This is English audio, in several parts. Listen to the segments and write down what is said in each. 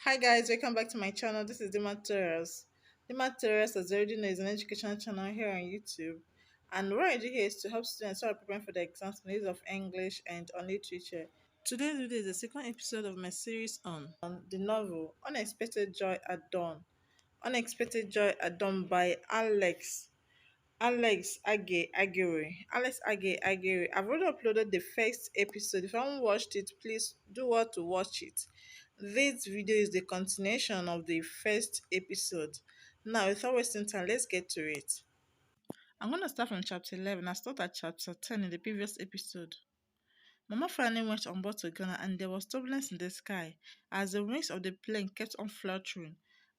Hi guys, welcome back to my channel. This is Dematerials. Dematerials, as you already know, is an educational channel here on YouTube. And what I do here is to help students who are preparing for the exams in the use of English and on literature. Today's video is the second episode of my series on the novel Unexpected Joy at Dawn. Unexpected Joy at Dawn by Alex Agyei-Agyiri. I've already uploaded the first episode. If you haven't watched it, please do what to watch it. This video is the continuation of the first episode. Now, without wasting time, let's get to it. I'm going to start from chapter 11. I started at chapter 10 in the previous episode. Mama finally went on board to Ghana and there was turbulence in the sky as the wings of the plane kept on fluttering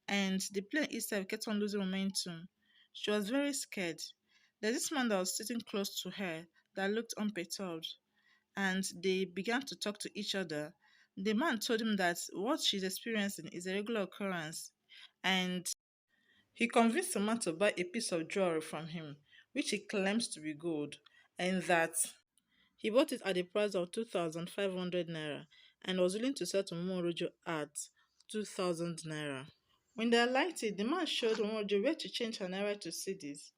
and the plane itself kept on losing momentum. She was very scared. There's this man that was sitting close to her that looked unperturbed and they began to talk to each other. The man told him that what she's experiencing is a regular occurrence and he convinced the man to buy a piece of jewelry from him, which he claims to be gold, and that he bought it at the price of 2,500 naira and was willing to sell to Momorojo at 2,000 naira. When they alighted, the man showed Momorojo where to change her naira to cedis.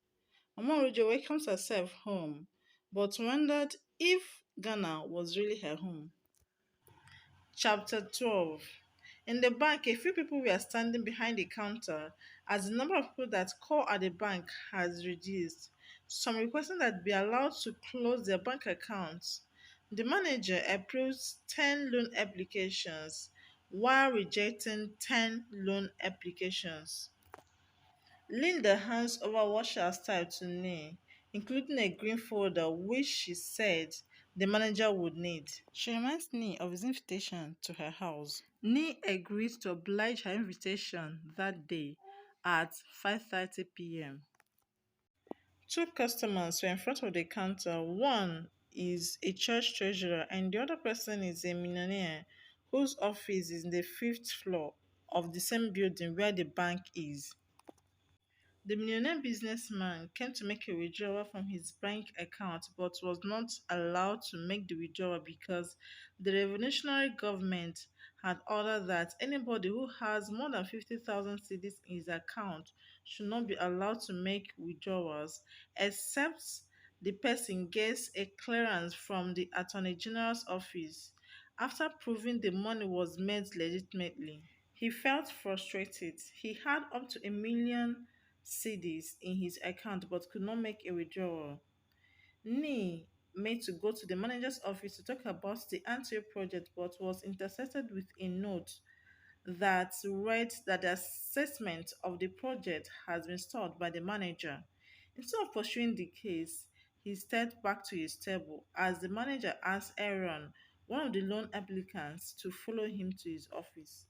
Momorojo welcomes herself home, but wondered if Ghana was really her home. Chapter 12. In the bank, a few people were standing behind the counter as the number of people that call at the bank has reduced. Some requesting that be allowed to close their bank accounts. The manager approves 10 loan applications while rejecting 10 loan applications. Linda hands over what she has typed to Nee, including a green folder which she said the manager would need. She reminds Nee of his invitation to her house. Nee agrees to oblige her invitation that day at 5:30 p.m. Two customers were in front of the counter. One is a church treasurer and the other person is a millionaire whose office is in the fifth floor of the same building where the bank is. The millionaire businessman came to make a withdrawal from his bank account but was not allowed to make the withdrawal because the revolutionary government had ordered that anybody who has more than 50,000 cedis in his account should not be allowed to make withdrawals except the person gets a clearance from the Attorney General's office after proving the money was made legitimately. He felt frustrated. He had up to a million cedis in his account but could not make a withdrawal. Nee made to go to the manager's office to talk about the anti project but was intercepted with a note that read that the assessment of the project has been stalled by the manager. Instead of pursuing the case, he stepped back to his table as the manager asked Aaron, one of the loan applicants, to follow him to his office.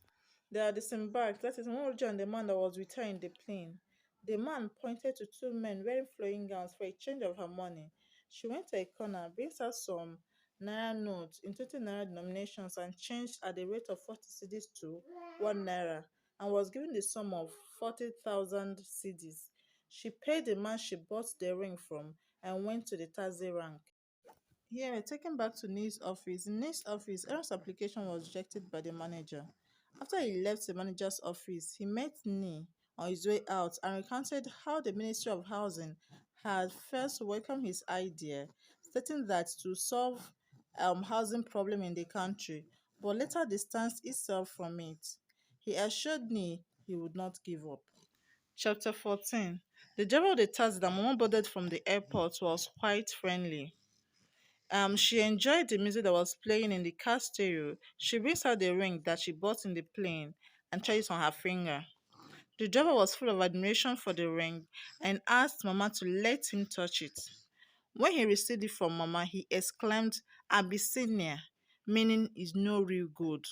They are disembarked, that is Mojo and the man that was with her in the plane. The man pointed to two men wearing flowing gowns for a change of her money. She went to a corner, brings out some naira notes in 20 naira denominations and changed at the rate of 40 cedis to 1 naira and was given the sum of 40,000 cedis. She paid the man she bought the ring from and went to the taxi rank. Here, we're taken back to Nee's office. In Nee's office, Aaron's application was rejected by the manager. After he left the manager's office, he met Nee on his way out and recounted how the Ministry of Housing had first welcomed his idea, stating that to solve housing problem in the country, but later distanced itself from it. He assured Nee he would not give up. Chapter 14. The driver of the taxi that Mama boarded from the airport was quite friendly. She enjoyed the music that was playing in the car stereo. She brings out the ring that she bought in the plane and tries it on her finger. The driver was full of admiration for the ring and asked Mama to let him touch it. When he received it from Mama, he exclaimed, Abyssinia, meaning is no real good.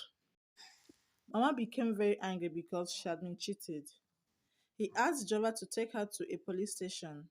Mama became very angry because she had been cheated. He asked the driver to take her to a police station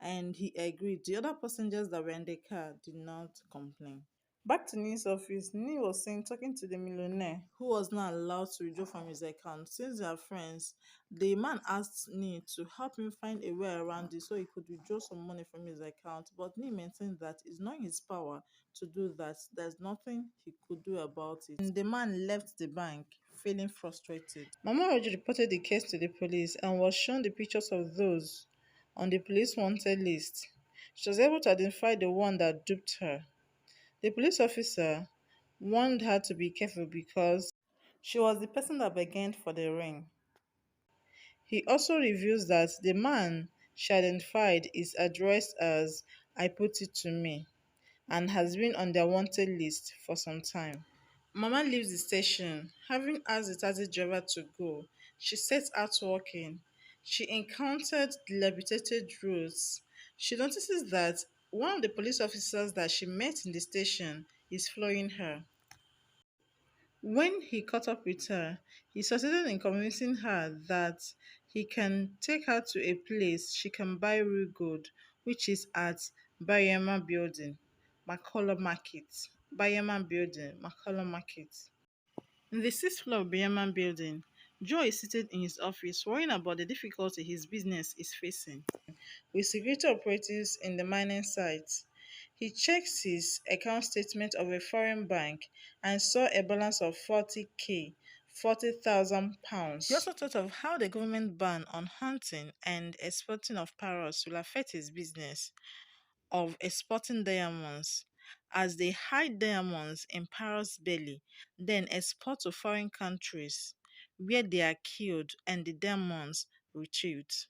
and he agreed. The other passengers that were in the car did not complain. Back to Nee's office, Nee was seen talking to the millionaire who was not allowed to withdraw from his account. Since they are friends, the man asked Nee to help him find a way around it so he could withdraw some money from his account. But Nee maintained that it's not in his power to do that. There's nothing he could do about it. And the man left the bank feeling frustrated. Mama Roger reported the case to the police and was shown the pictures of those on the police wanted list. She was able to identify the one that duped her. The police officer warned her to be careful because she was the person that bargained for the ring. He also reveals that the man she identified is addressed as "I put it to me" and has been on their wanted list for some time. Mama leaves the station. Having asked the taxi driver to go, she sets out walking. She encountered dilapidated roads. She notices that one of the police officers that she met in the station is following her. When he caught up with her, he succeeded in convincing her that he can take her to a place she can buy real gold, which is at Bayama Building, McCullough Market. Bayama Building, McCullough Market. In the sixth floor of Bayama Building, Joe is seated in his office worrying about the difficulty his business is facing with security operatives in the mining site. He checks his account statement of a foreign bank and saw a balance of 40k, £40,000. He also thought of how the government ban on hunting and exporting of parrots will affect his business of exporting diamonds, as they hide diamonds in parrots' belly, then export to foreign countries where they are killed and the diamonds retrieved.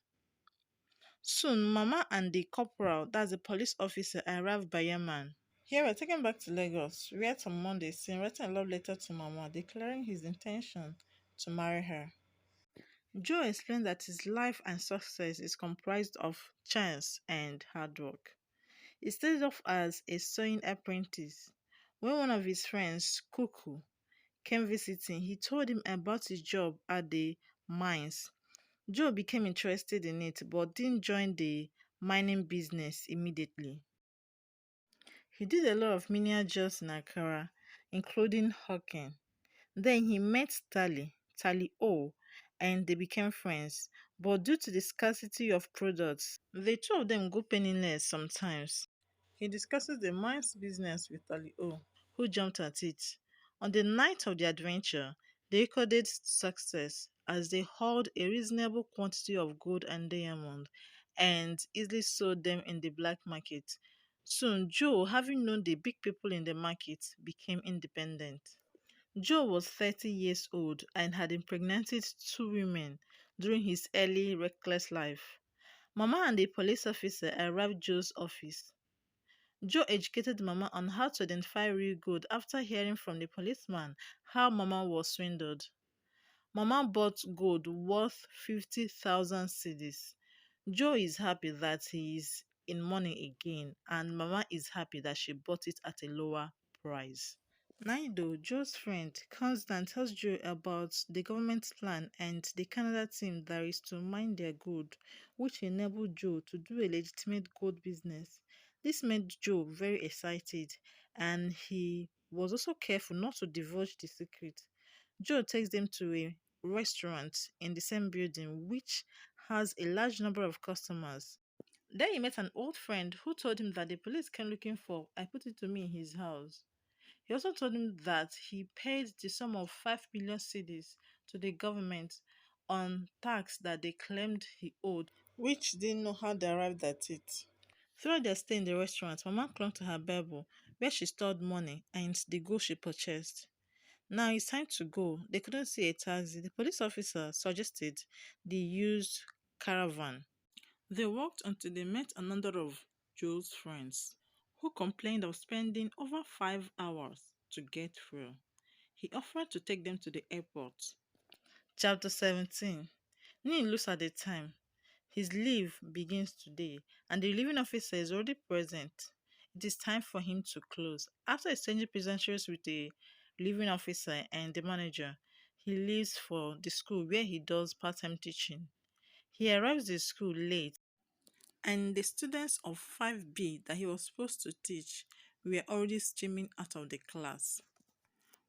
Soon, Mama and the corporal, that's the police officer, arrived by Yemen. Here we're taken back to Lagos, where on Monday, seen writing a love letter to Mama, declaring his intention to marry her. Joe explained that his life and success is comprised of chance and hard work. He started off as a sewing apprentice. When one of his friends, Kuku, came visiting, he told him about his job at the mines. Joe became interested in it but didn't join the mining business immediately. He did a lot of menial jobs in Accra, including hawking. Then he met Tally O, and they became friends. But due to the scarcity of products, the two of them go penniless sometimes. He discusses the mine's business with Tally O, who jumped at it. On the night of the adventure, they recorded success as they hauled a reasonable quantity of gold and diamond and easily sold them in the black market. Soon, Joe, having known the big people in the market, became independent. Joe was 30 years old and had impregnated two women during his early reckless life. Mama and the police officer arrived at Joe's office. Joe educated Mama on how to identify real gold after hearing from the policeman how Mama was swindled. Mama bought gold worth 50,000 cedis. Joe is happy that he is in money again, and Mama is happy that she bought it at a lower price. Naido, Joe's friend, comes and tells Joe about the government's plan and the Canada team that is to mine their gold, which enabled Joe to do a legitimate gold business. This made Joe very excited, and he was also careful not to divulge the secret. Joe takes them to a restaurant in the same building, which has a large number of customers. There he met an old friend who told him that the police came looking for "I put it to me" in his house. He also told him that he paid the sum of 5 million cedis to the government on tax that they claimed he owed, which didn't know how they arrived at it. Throughout their stay in the restaurant, Mama clung to her Bible, where she stored money and the gold she purchased. Now it's time to go. They couldn't see a taxi. The police officer suggested they used caravan. They walked until they met another of Joe's friends, who complained of spending over 5 hours to get through. He offered to take them to the airport. Chapter 17. Neil looks at the time. His leave begins today, and the relieving officer is already present. It is time for him to close. After exchanging pleasantries with the relieving officer and the manager, he leaves for the school where he does part-time teaching. He arrives at the school late, and the students of 5B that he was supposed to teach were already streaming out of the class.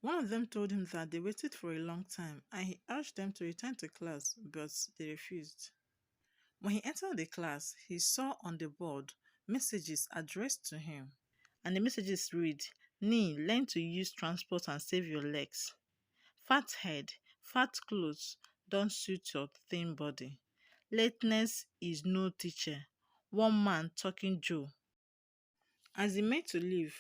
One of them told him that they waited for a long time and he urged them to return to class, but they refused. When he entered the class, he saw on the board messages addressed to him, and the messages read, "Nee, learn to use transport and save your legs." Fathead, Fat clothes don't suit your thin body. Lateness is no teacher. One man talking Joe. As he made to leave,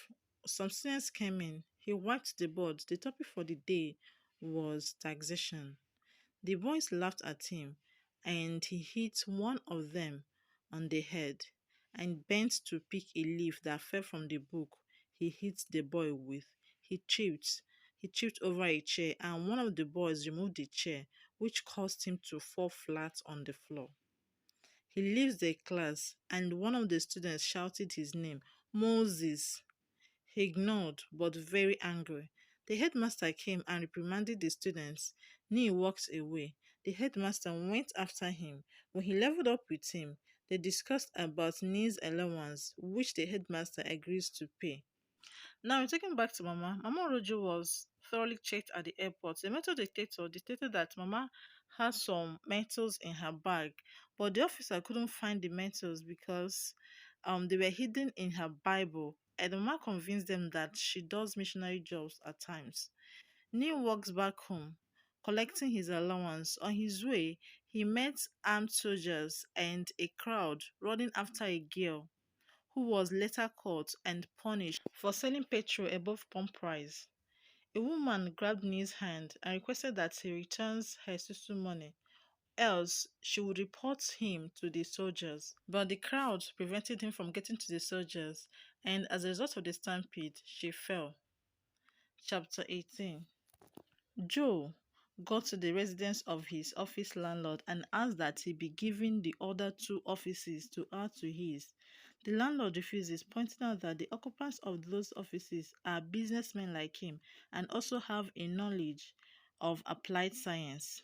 some students came in. He wiped the board. The topic for the day was taxation. The boys laughed at him, and he hit one of them on the head and bent to pick a leaf that fell from the book he hit the boy with. He tripped. He tripped over a chair, and one of the boys removed the chair, which caused him to fall flat on the floor. He leaves the class, and one of the students shouted his name, Moses. He ignored, but very angry. The headmaster came and reprimanded the students. Nee walked away. The headmaster went after him. When he leveled up with him, they discussed about Nee's allowance, which the headmaster agrees to pay. Now, taking back to Mama, Mama Rojo was thoroughly checked at the airport. The metal detector detected that Mama had some metals in her bag, but the officer couldn't find the metals because they were hidden in her Bible. And Mama convinced them that she does missionary jobs at times. Neil walks back home, collecting his allowance. On his way, he met armed soldiers and a crowd running after a girl who was later caught and punished for selling petrol above pump price. A woman grabbed Neil's hand and requested that he returns her susu money, else she would report him to the soldiers. But the crowd prevented him from getting to the soldiers, and as a result of the stampede, she fell. Chapter 18. Joe got to the residence of his office landlord and asked that he be given the other two offices to add to his. The landlord refuses, pointing out that the occupants of those offices are businessmen like him and also have a knowledge of applied science.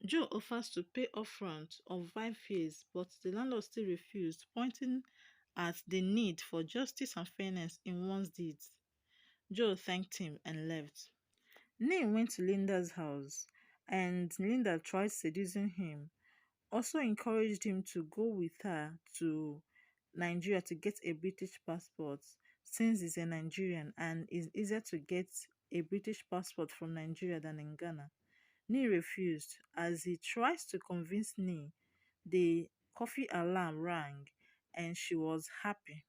Joe offers to pay upfront of 5 years, but the landlord still refused, pointing at the need for justice and fairness in one's deeds. Joe thanked him and left. Neil went to Linda's house, and Linda tried seducing him, also encouraged him to go with her to Nigeria to get a British passport, since he's a Nigerian and it's easier to get a British passport from Nigeria than in Ghana. Nee refused. As he tries to convince Nee, the coffee alarm rang and she was happy.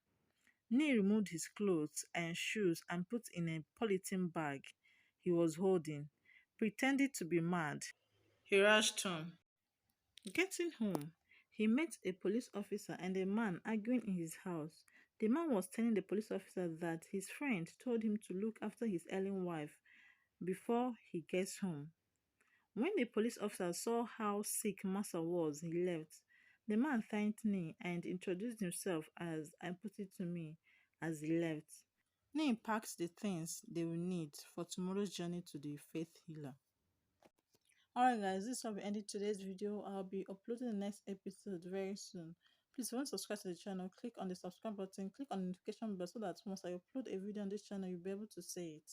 Nee removed his clothes and shoes and put in a polythene bag he was holding, pretended to be mad. He rushed home. Getting home, he met a police officer and a man arguing in his house. The man was telling the police officer that his friend told him to look after his ailing wife before he gets home. When the police officer saw how sick Massa was, he left. The man thanked Nee and introduced himself as I put it to me as he left. Nee packed the things they will need for tomorrow's journey to the faith healer. Alright guys, this is how we ended today's video. I'll be uploading the next episode very soon. Please, if you want to subscribe to the channel, click on the subscribe button, click on the notification bell so that once I upload a video on this channel, you'll be able to see it.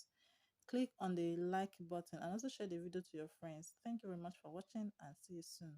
Click on the like button and also share the video to your friends. Thank you very much for watching and see you soon.